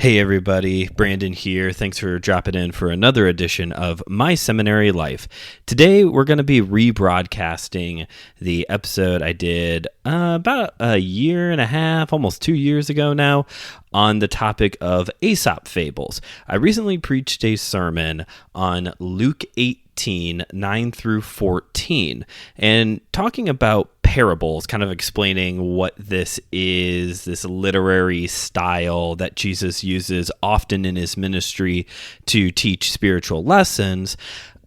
Hey everybody, Brandon here. Thanks for dropping in for another edition of My Seminary Life. Today we're going to be rebroadcasting the episode I did about a year and a half, almost 2 years ago now, on the topic of Aesop Fables. I recently preached a sermon on Luke 18, 9 through 14, and talking about parables, kind of explaining what this is, this literary style that Jesus uses often in his ministry to teach spiritual lessons.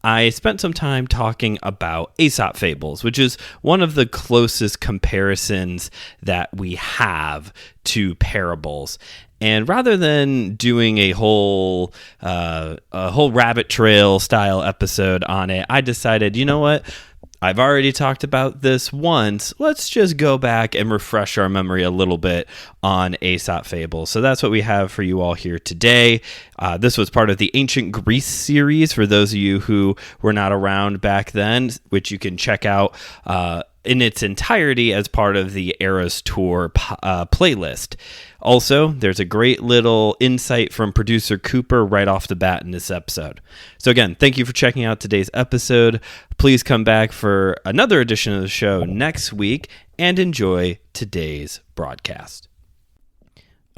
I spent some time talking about Aesop Fables, which is one of the closest comparisons that we have to parables. And rather than doing a whole rabbit trail style episode on it, I decided, you know what? I've already talked about this once. Let's just go back and refresh our memory a little bit on Aesop Fables. So that's what we have for you all here today. This was part of the Ancient Greece series for those of you who were not around back then, which you can check out in its entirety as part of the Eras Tour playlist. Also, there's a great little insight from producer Cooper right off the bat in this episode. So again, thank you for checking out today's episode. Please come back for another edition of the show next week and enjoy today's broadcast.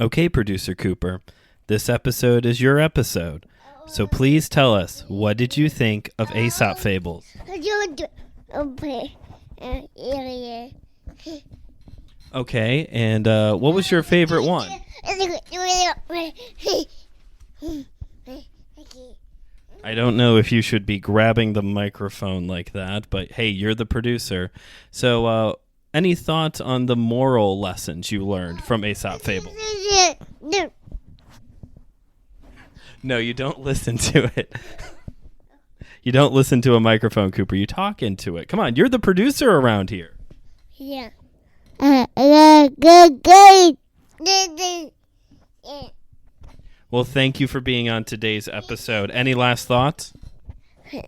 Okay, producer Cooper, this episode is your episode. So please tell us, what did you think of Aesop Fables? Okay, and what was your favorite one? I don't know if you should be grabbing the microphone like that, but hey, you're the producer. So, any thoughts on the moral lessons you learned from Aesop Fables? No, you don't listen to it. You don't listen to a microphone, Cooper. You talk into it. Come on, you're the producer around here. Yeah. Well, thank you for being on today's episode. Any last thoughts? All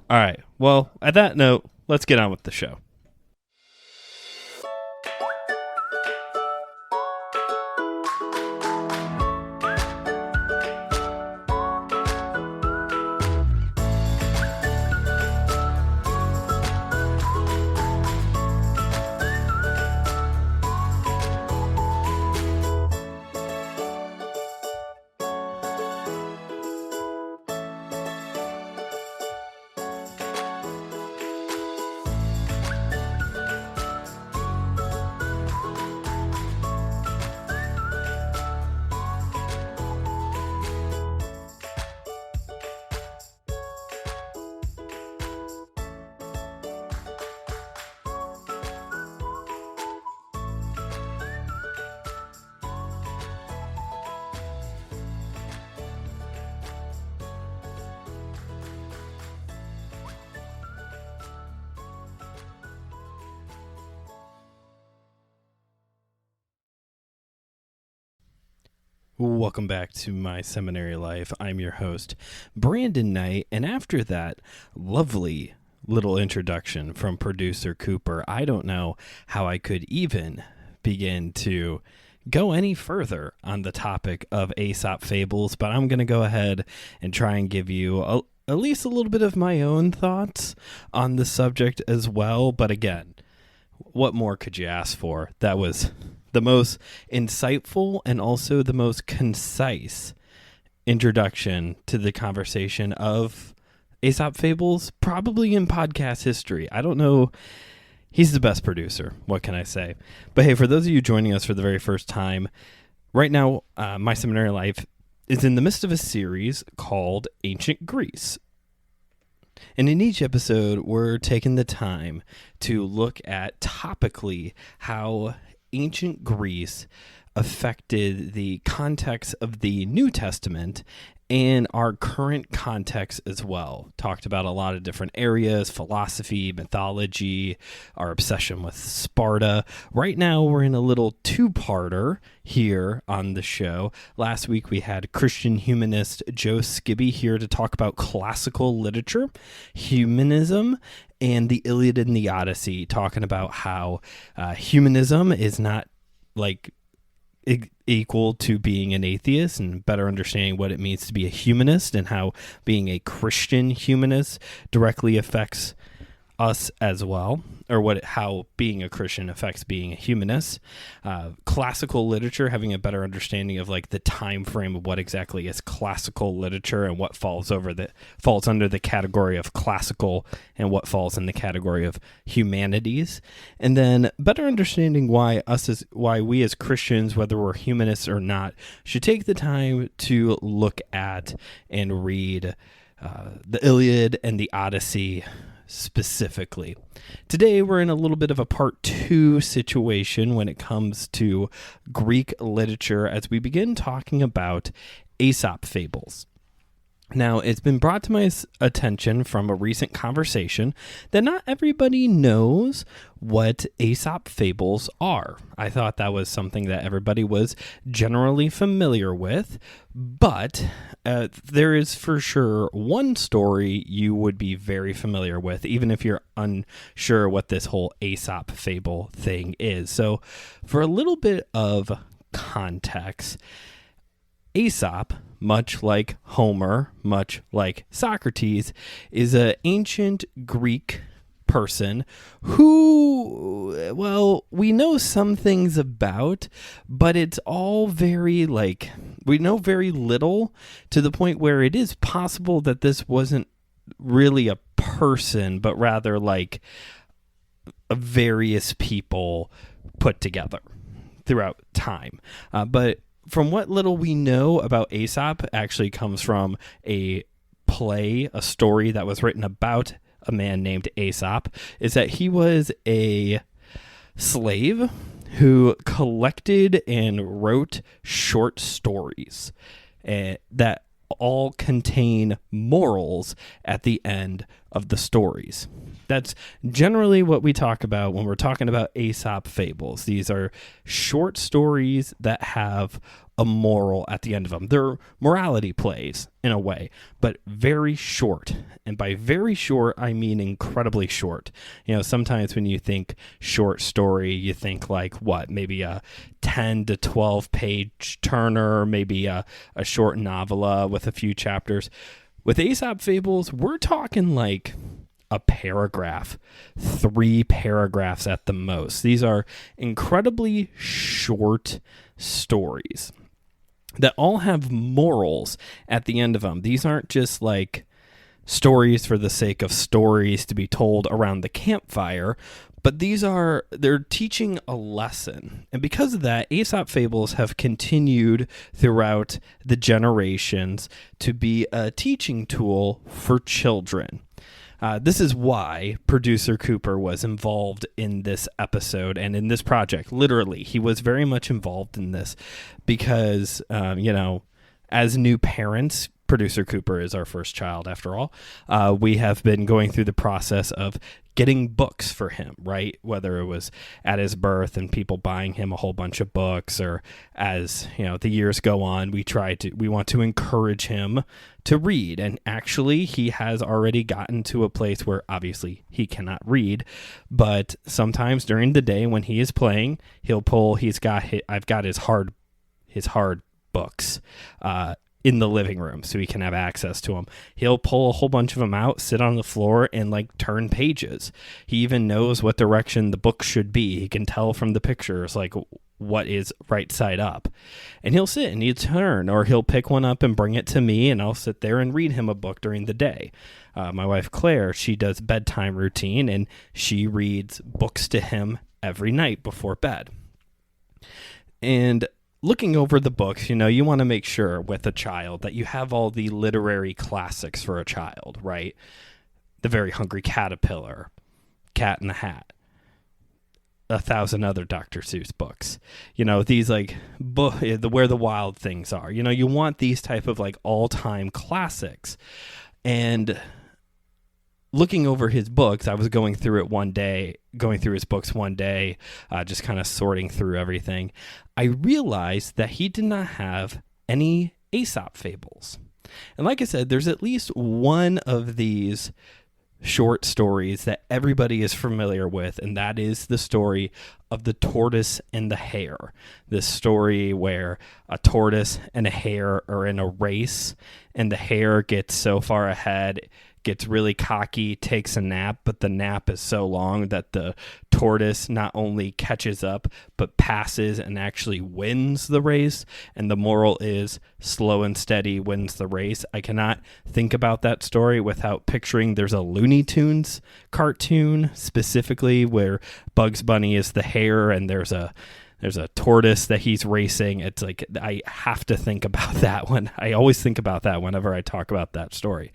right. Well, at that note, let's get on with the show. Welcome back to My Seminary Life. I'm your host, Brandon Knight, and after that lovely little introduction from producer Cooper, I don't know how I could even begin to go any further on the topic of Aesop Fables, but I'm going to go ahead and try and give you at least a little bit of my own thoughts on the subject as well. But again, what more could you ask for? That was the most insightful and also the most concise introduction to the conversation of Aesop Fables, probably in podcast history. I don't know. He's the best producer. What can I say? But hey, for those of you joining us for the very first time, right now, My Seminary Life is in the midst of a series called Ancient Greece. And in each episode, we're taking the time to look at topically how ancient Greece affected the context of the New Testament and our current context as well. Talked about a lot of different areas, philosophy, mythology, our obsession with Sparta. Right now, we're in a little two-parter here on the show. Last week, we had Christian humanist Joe Skibby here to talk about classical literature, humanism, and the Iliad and the Odyssey, talking about how humanism is not like equal to being an atheist, and better understanding what it means to be a humanist and how being a Christian humanist directly affects us as well, or how being a Christian affects being a humanist. Classical literature, having a better understanding of like the time frame of what exactly is classical literature and what falls under the category of classical and what falls in the category of humanities. And then better understanding why we as Christians, whether we're humanists or not, should take the time to look at and read the Iliad and the Odyssey specifically. Today we're in a little bit of a part 2 situation when it comes to Greek literature as we begin talking about Aesop Fables. Now, it's been brought to my attention from a recent conversation that not everybody knows what Aesop Fables are. I thought that was something that everybody was generally familiar with, but there is for sure one story you would be very familiar with, even if you're unsure what this whole Aesop Fable thing is. So, for a little bit of context, Aesop, much like Homer, much like Socrates, is an ancient Greek person who, well, we know some things about, but it's all very we know very little, to the point where it is possible that this wasn't really a person, but rather like various people put together throughout time. But from what little we know about Aesop actually comes from a play, a story that was written about a man named Aesop, is that he was a slave who collected and wrote short stories that all contain morals at the end of the stories. That's generally what we talk about when we're talking about Aesop Fables. These are short stories that have a moral at the end of them. They're morality plays in a way, but very short. And by very short, I mean incredibly short. You know, sometimes when you think short story, you think like what? Maybe a 10 to 12 page Turner, maybe a short novella with a few chapters. With Aesop Fables, we're talking like a paragraph, 3 paragraphs at the most. These are incredibly short stories that all have morals at the end of them. These aren't just like stories for the sake of stories to be told around the campfire, but they're teaching a lesson. And because of that, Aesop Fables have continued throughout the generations to be a teaching tool for children. This is why producer Cooper was involved in this episode and in this project. Literally, he was very much involved in this because, as new parents, producer Cooper is our first child after all. We have been going through the process of getting books for him, right? Whether it was at his birth and people buying him a whole bunch of books, or as the years go on, we want to encourage him to read. And actually, he has already gotten to a place where obviously he cannot read, but sometimes during the day when he is playing, I've got his hard books in the living room so he can have access to them. He'll pull a whole bunch of them out, sit on the floor, and turn pages. He even knows what direction the book should be. He can tell from the pictures what is right side up. And he'll sit and he'll turn, or he'll pick one up and bring it to me, and I'll sit there and read him a book during the day. My wife Claire, she does bedtime routine, and she reads books to him every night before bed. And looking over the books, you want to make sure with a child that you have all the literary classics for a child, right? The Very Hungry Caterpillar, Cat in the Hat, 1,000 other Dr. Seuss books. These Where the Wild Things Are. You want these type of all-time classics. And looking over his books, I was going through his books one day, just kind of sorting through everything. I realized that he did not have any Aesop Fables. And like I said, there's at least one of these short stories that everybody is familiar with, and that is the story of the tortoise and the hare. This story where a tortoise and a hare are in a race, and the hare gets so far ahead, gets really cocky, takes a nap, but the nap is so long that the tortoise not only catches up, but passes and actually wins the race. And the moral is slow and steady wins the race. I cannot think about that story without picturing there's a Looney Tunes cartoon specifically where Bugs Bunny is the hare and there's a tortoise that he's racing. It's like, I have to think about that one. I always think about that whenever I talk about that story.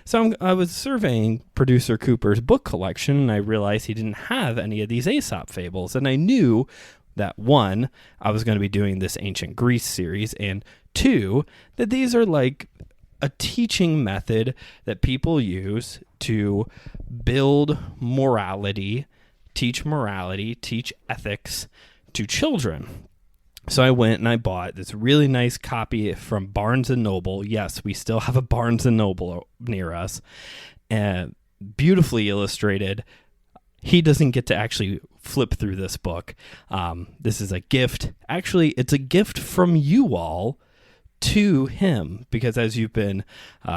So I was surveying producer Cooper's book collection, and I realized he didn't have any of these Aesop fables. And I knew that, one, I was going to be doing this ancient Greece series, and two, that these are like a teaching method that people use to build morality, teach ethics to children. So I went and I bought this really nice copy from Barnes & Noble. Yes, we still have a Barnes & Noble near us. Beautifully illustrated. He doesn't get to actually flip through this book. This is a gift. Actually, it's a gift from you all to him, because as you've been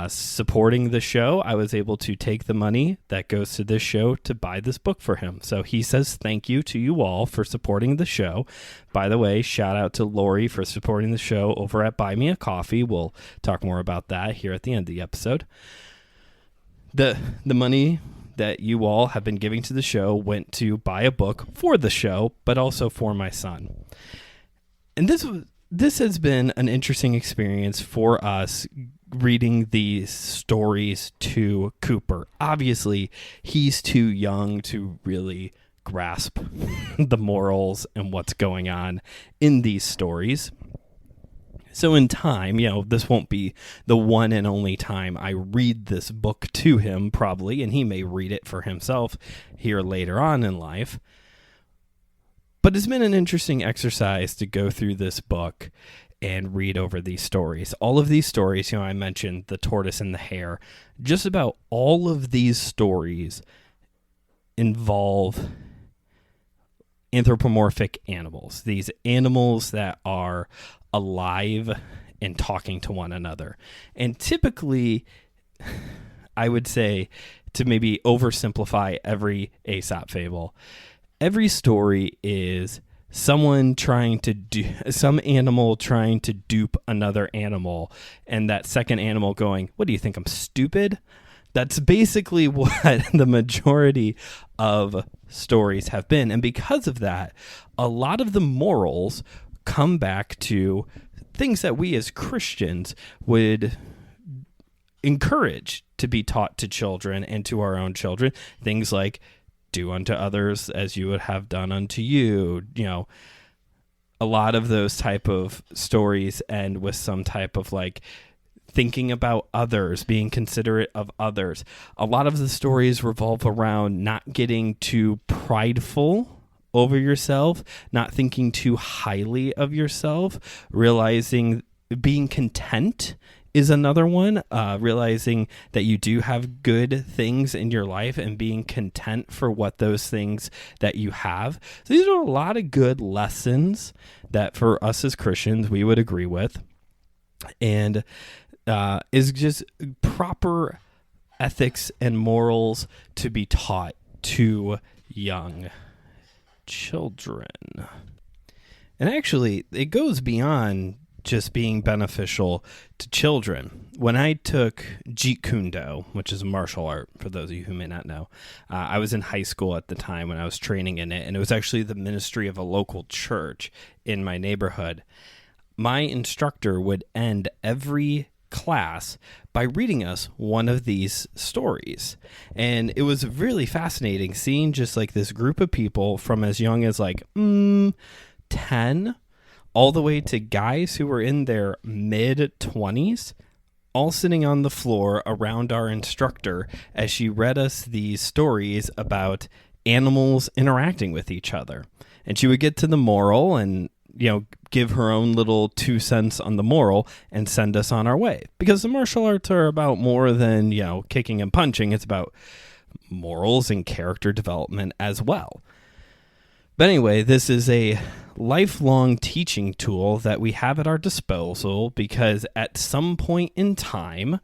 supporting the show, I was able to take the money that goes to this show to buy this book for him. So he says thank you to you all for supporting the show. By the way, shout out to Lori for supporting the show over at Buy Me a Coffee. We'll talk more about that here at the end of the episode. The money that you all have been giving to the show went to buy a book for the show, but also for my son. And this has been an interesting experience for us reading these stories to Cooper. Obviously, he's too young to really grasp the morals and what's going on in these stories. So in time, this won't be the one and only time I read this book to him, probably, and he may read it for himself here later on in life. But it's been an interesting exercise to go through this book and read over these stories. All of these stories, I mentioned the tortoise and the hare. Just about all of these stories involve anthropomorphic animals. These animals that are alive and talking to one another. And typically, I would say, to maybe oversimplify every Aesop fable, every story is some animal trying to dupe another animal, and that second animal going, "What do you think, I'm stupid?" That's basically what the majority of stories have been. And because of that, a lot of the morals come back to things that we as Christians would encourage to be taught to children and to our own children. Things like, do unto others as you would have done unto you. A lot of those type of stories end with some type of thinking about others, being considerate of others. A lot of the stories revolve around not getting too prideful over yourself, not thinking too highly of yourself, realizing being content is another one, realizing that you do have good things in your life and being content for what those things that you have. So these are a lot of good lessons that for us as Christians we would agree with, and is just proper ethics and morals to be taught to young children. And actually, it goes beyond just being beneficial to children. When I took Jeet Kune Do, which is a martial art, for those of you who may not know, I was in high school at the time when I was training in it, and it was actually the ministry of a local church in my neighborhood. My instructor would end every class by reading us one of these stories. And it was really fascinating seeing just this group of people from as young as 10 all the way to guys who were in their mid-20s, all sitting on the floor around our instructor as she read us these stories about animals interacting with each other. And she would get to the moral and, give her own little 2 cents on the moral and send us on our way. Because the martial arts are about more than, kicking and punching. It's about morals and character development as well. But anyway, this is a lifelong teaching tool that we have at our disposal because at some point in time,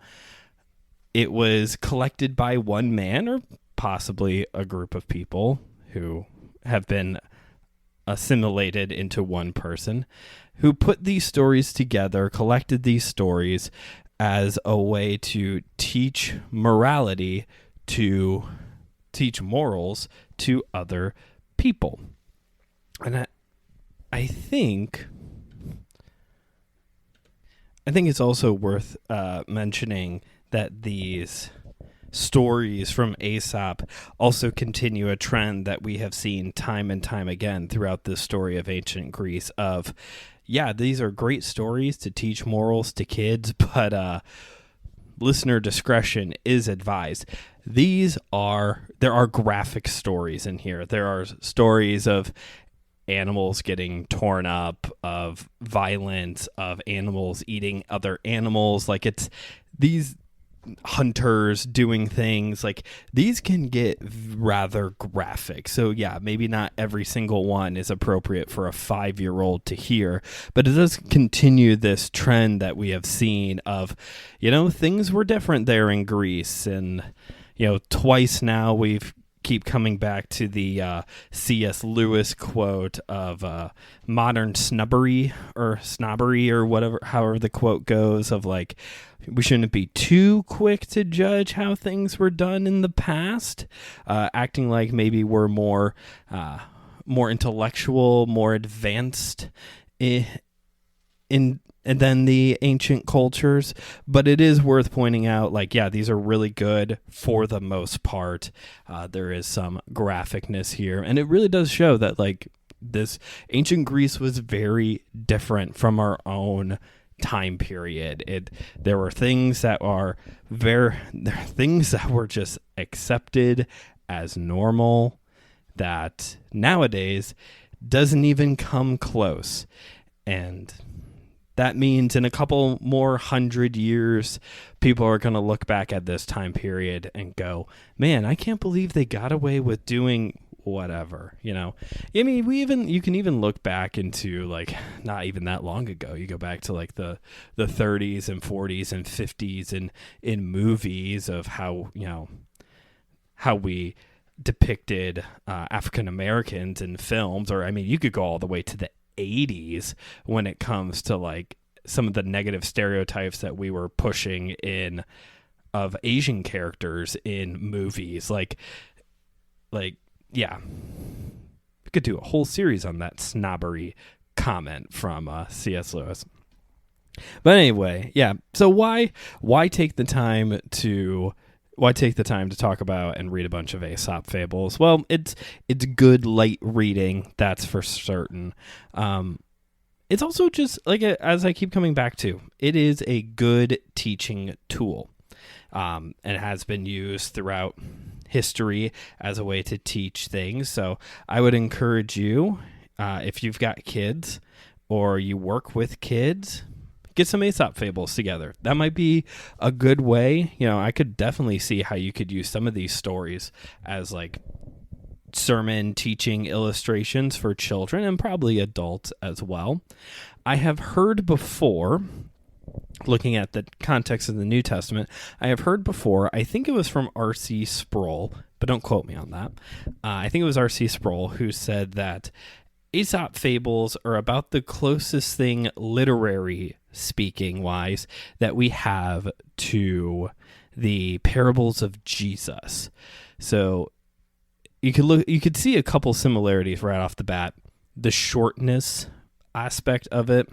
it was collected by one man or possibly a group of people who have been assimilated into one person who put these stories together, collected these stories as a way to teach morality, to teach morals to other people. And I think it's also worth mentioning that these stories from Aesop also continue a trend that we have seen time and time again throughout the story of ancient Greece of, yeah, these are great stories to teach morals to kids, but listener discretion is advised. There are graphic stories in here. There are stories of animals getting torn up, of violence, of animals eating other animals. Like, it's these hunters doing things like these can get rather graphic. So yeah, maybe not every single one is appropriate for a 5-year-old to hear, but it does continue this trend that we have seen of, things were different there in Greece. And, twice now we've keep coming back to the C.S. Lewis quote of modern snobbery or whatever, however the quote goes, of like, we shouldn't be too quick to judge how things were done in the past, acting like maybe we're more intellectual, more advanced and then the ancient cultures. But it is worth pointing out, like, yeah, these are really good for the most part. There is some graphicness here, and it really does show that, like, this ancient Greece was very different from our own time period. There were things that were just accepted as normal that nowadays doesn't even come close. And that means in a couple more 100 years, people are going to look back at this time period and go, man, I can't believe they got away with doing whatever, I mean, you can even look back into, like, not even that long ago. You go back to, like, the 30s and 40s and 50s and in movies of how we depicted African Americans in films. Or, I mean, you could go all the way to the 80s when it comes to, like, some of the negative stereotypes that we were pushing in of Asian characters in movies. Like yeah, we could do a whole series on that snobbery comment from C.S. Lewis. But anyway, yeah. So why take the time to talk about and read a bunch of Aesop fables? Well, it's good light reading, that's for certain. It's also just, like, as I keep coming back to, it is a good teaching tool. And it has been used throughout history as a way to teach things. So I would encourage you, if you've got kids or you work with kids, get some Aesop fables together. That might be a good way. I could definitely see how you could use some of these stories as, like, sermon teaching illustrations for children and probably adults as well. I have heard before, looking at the context of the New Testament, I think it was from R.C. Sproul, but don't quote me on that. I think it was R.C. Sproul who said that Aesop fables are about the closest thing, literary speaking wise, that we have to the parables of Jesus. So you could see a couple similarities right off the bat. The shortness aspect of it.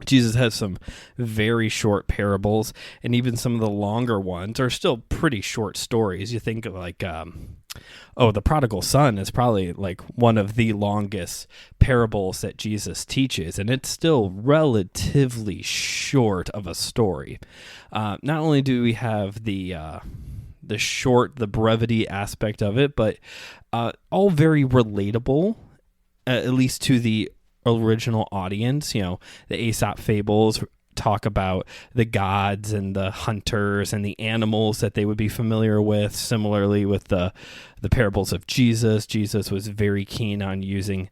Jesus has some very short parables, and even some of the longer ones are still pretty short stories. You think of, like, the prodigal son is probably, like, one of the longest parables that Jesus teaches, and it's still relatively short of a story. Not only do we have the brevity aspect of it, but all very relatable, at least to the original audience. The Aesop Fables talk about the gods and the hunters and the animals that they would be familiar with. Similarly with the parables of Jesus. Jesus was very keen on using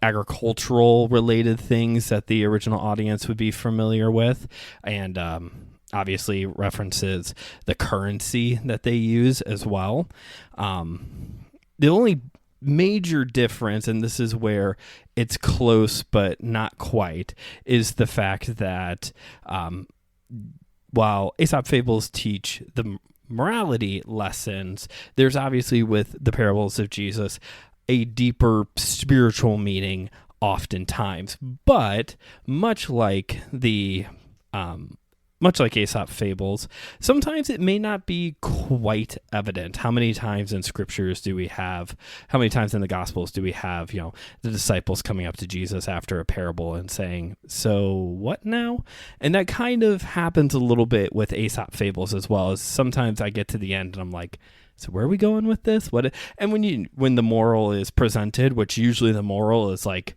agricultural related things that the original audience would be familiar with, and obviously references the currency that they use as well. The only major difference, and this is where it's close but not quite, is the fact that while Aesop Fables teach the morality lessons, there's obviously with the parables of Jesus a deeper spiritual meaning oftentimes. But much like Aesop Fables, sometimes it may not be quite evident. How many times in scriptures how many times in the Gospels do we have, the disciples coming up to Jesus after a parable and saying, "So what now?" And that kind of happens a little bit with Aesop Fables as well. As sometimes I get to the end and I'm like, so where are we going with this? And when the moral is presented, which usually the moral is like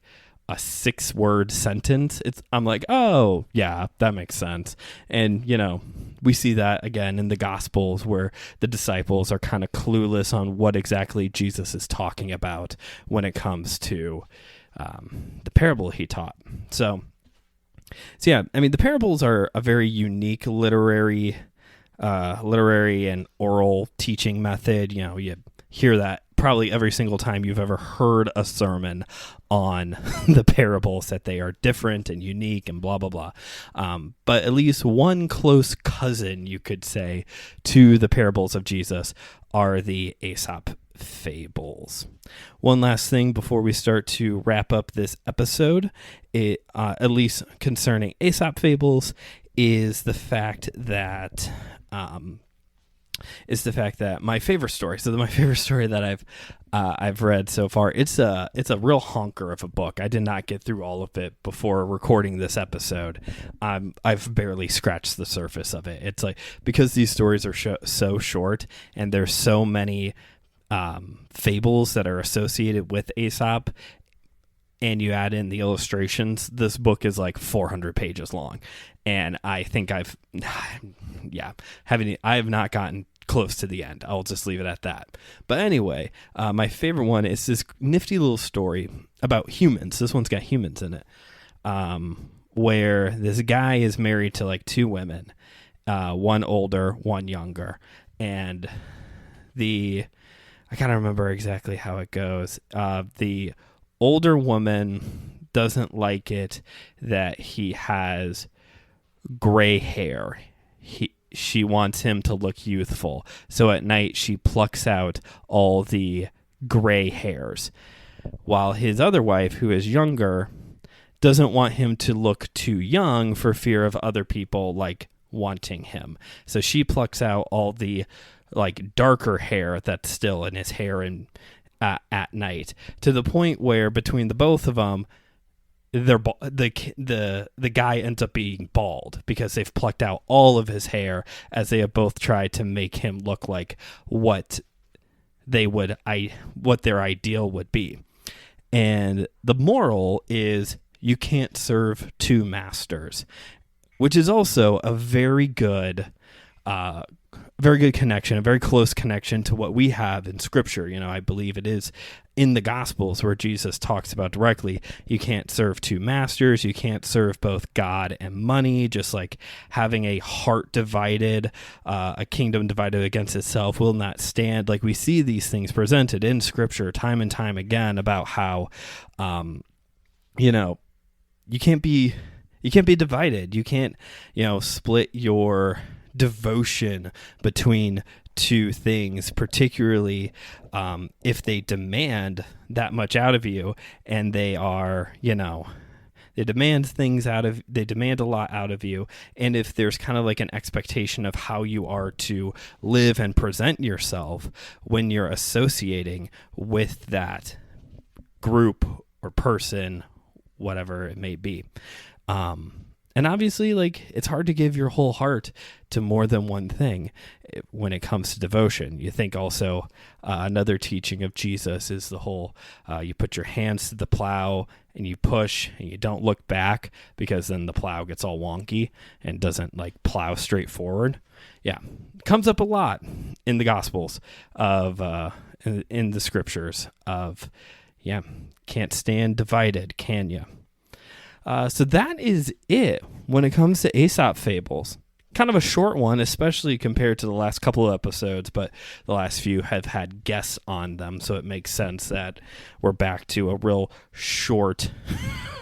a 6-word sentence, I'm like, oh yeah, that makes sense. And we see that again in the Gospels where the disciples are kind of clueless on what exactly Jesus is talking about when it comes to the parable he taught. So yeah, I mean, the parables are a very unique literary and oral teaching method. You hear that probably every single time you've ever heard a sermon on the parables, that they are different and unique and blah, blah, blah. But at least one close cousin, you could say, to the parables of Jesus are the Aesop Fables. One last thing before we start to wrap up this episode, at least concerning Aesop Fables, is the fact that my favorite story. So my favorite story that I've read so far, it's a real honker of a book. I did not get through all of it before recording this episode. I've barely scratched the surface of it. It's like, because these stories are so short and there's so many fables that are associated with Aesop, and you add in the illustrations, this book is like 400 pages long. And I think I have not gotten close to the end. I'll just leave it at that. But anyway, my favorite one is this nifty little story about humans. This one's got humans in it, where this guy is married to like 2 women, one older, one younger. And I gotta remember exactly how it goes. The older woman doesn't like it that he has gray hair. She wants him to look youthful. So at night she plucks out all the gray hairs. While his other wife, who is younger, doesn't want him to look too young for fear of other people like wanting him. So she plucks out all the like darker hair that's still in his hair and at night, to the point where between the both of them, the guy ends up being bald because they've plucked out all of his hair, as they have both tried to make him look like what their ideal would be. And the moral is, you can't serve 2 masters, which is also a very good connection, a very close connection to what we have in Scripture. I believe it is in the Gospels where Jesus talks about directly, you can't serve 2 masters, you can't serve both God and money, just like having a heart divided, a kingdom divided against itself will not stand. Like, we see these things presented in Scripture time and time again about how, you can't be divided. You can't, split your devotion between 2 things, particularly if they demand that much out of you, and they are, they demand a lot out of you. And if there's kind of like an expectation of how you are to live and present yourself when you're associating with that group or person, whatever it may be. And And obviously, like, it's hard to give your whole heart to more than one thing when it comes to devotion. You think also another teaching of Jesus is the whole, you put your hands to the plow and you push and you don't look back, because then the plow gets all wonky and doesn't like plow straight forward. Yeah, comes up a lot in the Gospels of in the scriptures of, yeah, can't stand divided, can you? So that is it when it comes to Aesop Fables. Kind of a short one, especially compared to the last couple of episodes, but the last few have had guests on them, so it makes sense that we're back to a real short,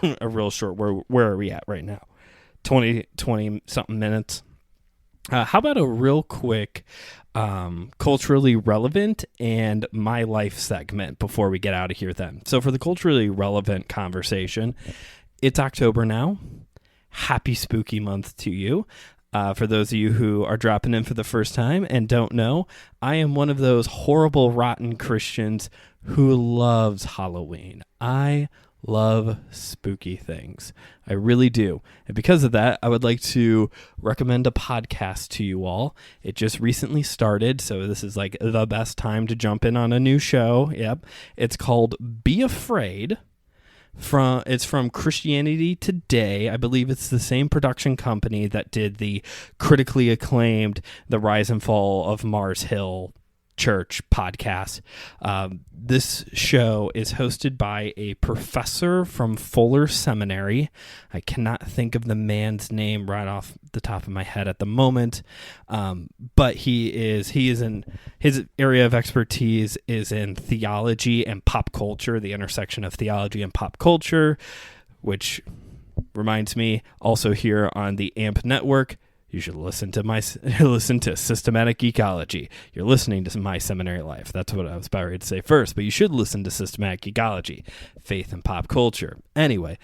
where are we at right now? 20 something minutes. How about a real quick culturally relevant and my life segment before we get out of here then? So for the culturally relevant conversation, it's October now. Happy spooky month to you. For those of you who are dropping in for the first time and don't know, I am one of those horrible, rotten Christians who loves Halloween. I love spooky things. I really do. And because of that, I would like to recommend a podcast to you all. It just recently started, so this is like the best time to jump in on a new show. Yep. It's called Be Afraid. It's from Christianity Today. I believe it's the same production company that did the critically acclaimed The Rise and Fall of Mars Hill Church podcast. This show is hosted by a professor from Fuller Seminary. I cannot think of the man's name right off the top of my head at the moment, but he is in his area of expertise is in theology and pop culture, the intersection of theology and pop culture, which reminds me, also here on the AMP network, you should listen to Systematic Ecology. You're listening to My Seminary Life. That's what I was about ready to say first, but you should listen to Systematic Ecology, Faith and Pop Culture. Anyway,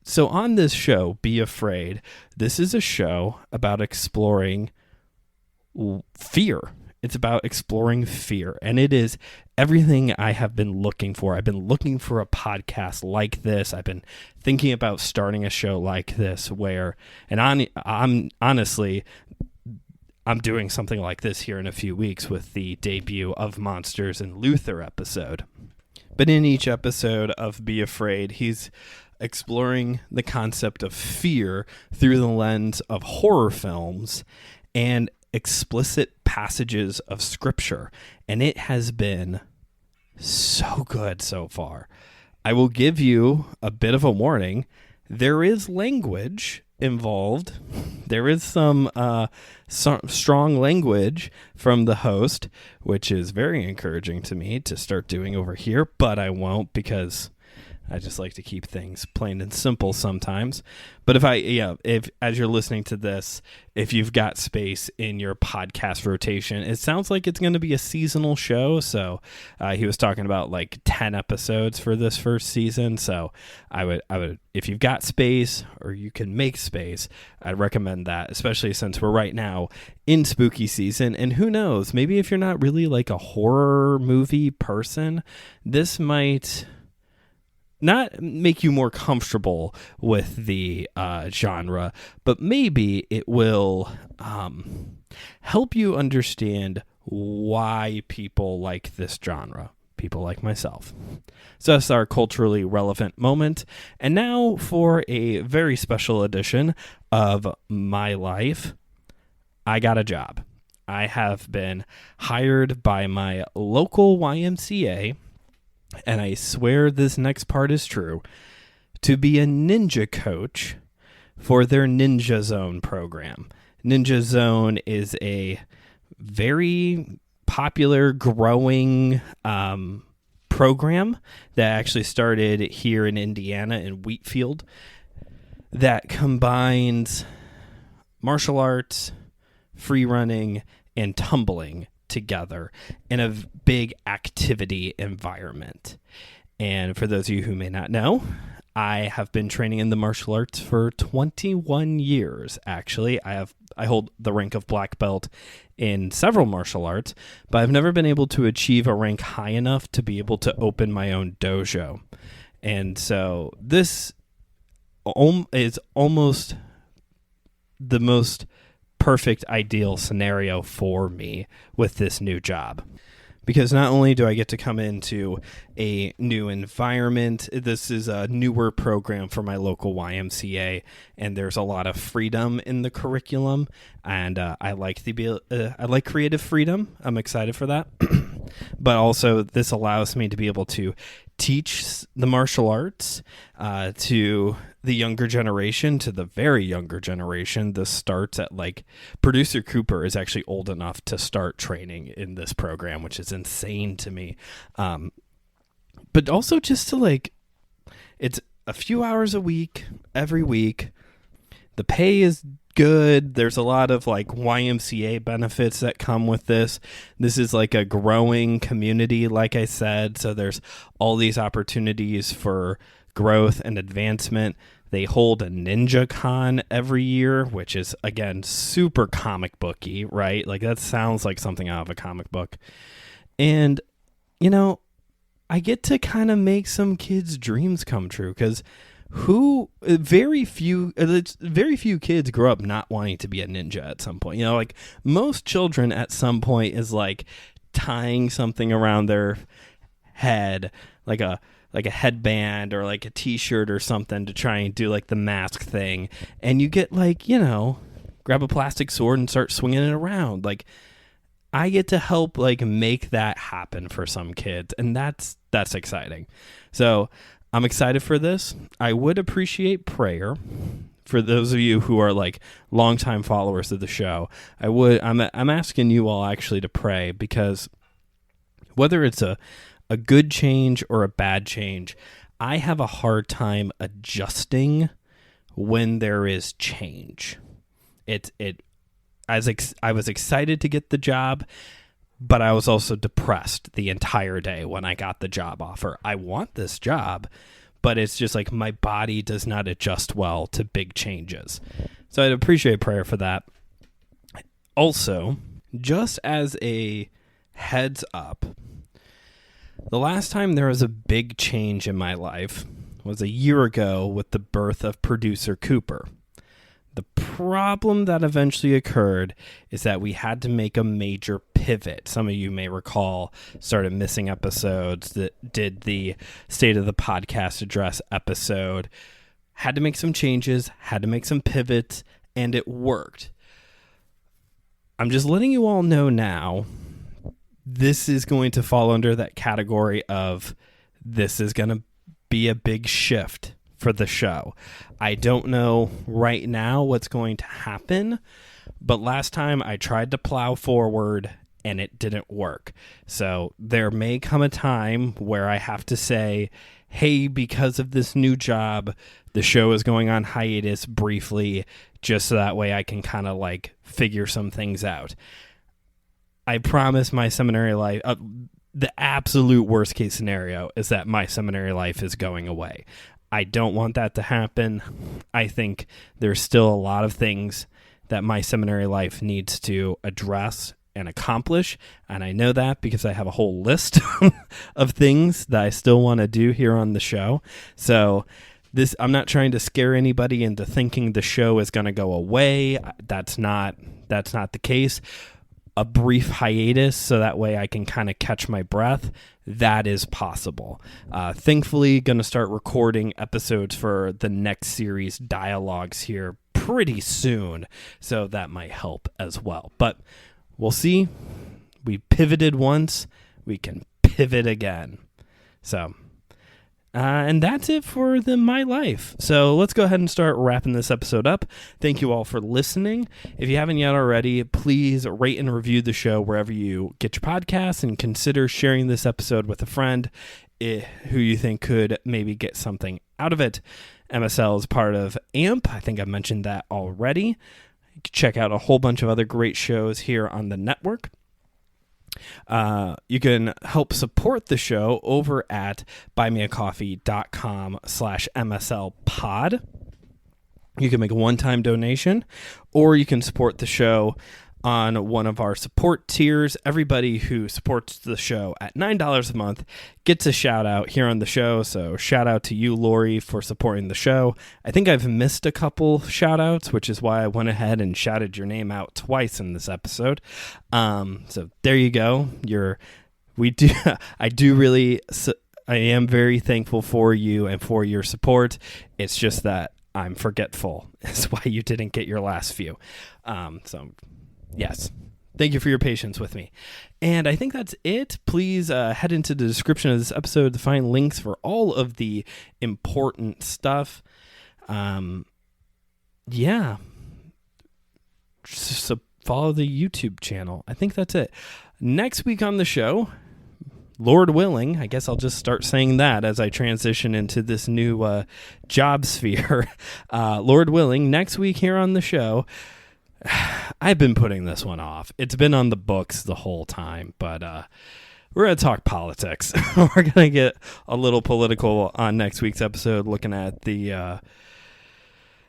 so on this show, Be Afraid, this is a show about exploring fear. It's about exploring fear, and it is everything I have been looking for. I've been looking for a podcast like this. I've been thinking about starting a show like this I'm doing something like this here in a few weeks with the debut of Monsters and Luther episode. But in each episode of Be Afraid, he's exploring the concept of fear through the lens of horror films and explicit passages of scripture, and it has been so good so far. I will give you a bit of a warning. There is language involved. There is some strong language from the host, which is very encouraging to me to start doing over here, but I won't, because I just like to keep things plain and simple sometimes. But if as you're listening to this, if you've got space in your podcast rotation, it sounds like it's going to be a seasonal show. So he was talking about like 10 episodes for this first season. So I would, if you've got space or you can make space, I'd recommend that, especially since we're right now in spooky season. And who knows, maybe if you're not really like a horror movie person, this might not make you more comfortable with the genre, but maybe it will help you understand why people like this genre, people like myself. So that's our culturally relevant moment. And now for a very special edition of my life, I got a job. I have been hired by my local YMCA, and I swear this next part is true, to be a ninja coach for their Ninja Zone program. Ninja Zone is a very popular, growing program that actually started here in Indiana in Wheatfield that combines martial arts, free running, and tumbling together in a big activity environment. And for those of you who may not know, I have been training in the martial arts for 21 years, actually. I hold the rank of black belt in several martial arts, but I've never been able to achieve a rank high enough to be able to open my own dojo. And so this is almost the most perfect ideal scenario for me with this new job. Because not only do I get to come into a new environment, this is a newer program for my local YMCA, and there's a lot of freedom in the curriculum, and I like creative freedom. I'm excited for that. But also, this allows me to be able to teach the martial arts to the younger generation, to the very younger generation. This starts at producer Cooper is actually old enough to start training in this program, which is insane to me. But also just to it's a few hours a week, every week. The pay is good. There's a lot of YMCA benefits that come with this. This is a growing community, like I said. So there's all these opportunities for growth and advancement. They hold a Ninja Con every year, which is, again, super comic booky, right? That sounds like something out of a comic book. And, I get to kind of make some kids' dreams come true, because very few kids grow up not wanting to be a ninja at some point. Most children at some point is tying something around their head, like a headband or a t-shirt or something, to try and do the mask thing. And you get grab a plastic sword and start swinging it around. I get to help make that happen for some kids, and that's exciting. So I'm excited for this. I would appreciate prayer for those of you who are longtime followers of the show. I'm asking you all actually to pray, because whether it's a good change or a bad change, I have a hard time adjusting when there is change. I was excited to get the job, but I was also depressed the entire day when I got the job offer. I want this job, but it's just my body does not adjust well to big changes. So I'd appreciate prayer for that. Also, just as a heads up, the last time there was a big change in my life was a year ago with the birth of producer Cooper. The problem that eventually occurred is that we had to make a major pivot. Some of you may recall started missing episodes that did the State of the Podcast Address episode. Had to make some changes, had to make some pivots, and it worked. I'm just letting you all know now, this is going to fall under that category of this is going to be a big shift for the show. I don't know right now what's going to happen, but last time I tried to plow forward and it didn't work. So there may come a time where I have to say, hey, because of this new job, the show is going on hiatus briefly, just so that way I can kind of figure some things out. I promise my seminary life, the absolute worst case scenario is that my seminary life is going away. I don't want that to happen. I think there's still a lot of things that my seminary life needs to address and accomplish, and I know that because I have a whole list of things that I still want to do here on the show. So I'm not trying to scare anybody into thinking the show is going to go away. That's not the case. A brief hiatus so that way I can kind of catch my breath, that is possible. Thankfully, going to start recording episodes for the next series, Dialogues, here pretty soon, so that might help as well. But we'll see. We pivoted once, we can pivot again. So, and that's it for my life. So let's go ahead and start wrapping this episode up. Thank you all for listening. If you haven't yet already, please rate and review the show wherever you get your podcasts, and consider sharing this episode with a friend who you think could maybe get something out of it. MSL is part of AMP. I think I mentioned that already. You can check out a whole bunch of other great shows here on the network. You can help support the show over at buymeacoffee.com/MSLpod. You can make a one-time donation, or you can support the show on one of our support tiers. Everybody who supports the show at $9 a month gets a shout out here on the show. So shout out to you, Lori, for supporting the show. I think I've missed a couple shout outs, which is why I went ahead and shouted your name out twice in this episode. So there you go. I am very thankful for you and for your support. It's just that I'm forgetful. That's why you didn't get your last few. Yes. Thank you for your patience with me. And I think that's it. Please head into the description of this episode to find links for all of the important stuff. So follow the YouTube channel. I think that's it. Next week on the show, Lord willing, I guess I'll just start saying that as I transition into this new job sphere. Lord willing, next week here on the show, I've been putting this one off. It's been on the books the whole time, but we're going to talk politics. We're going to get a little political on next week's episode, looking at the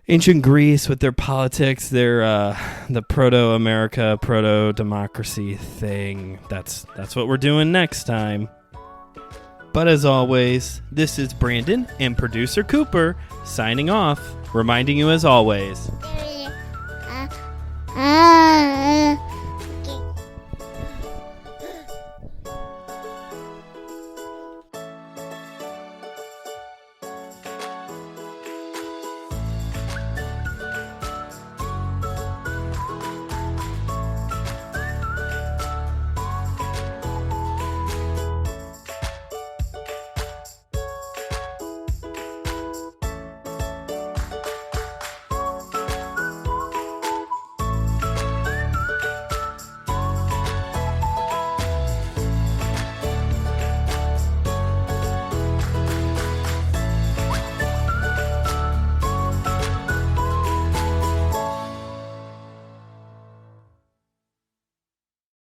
ancient Greece with their politics, the proto-America, proto-democracy thing. That's what we're doing next time. But as always, this is Brandon and producer Cooper signing off, reminding you as always...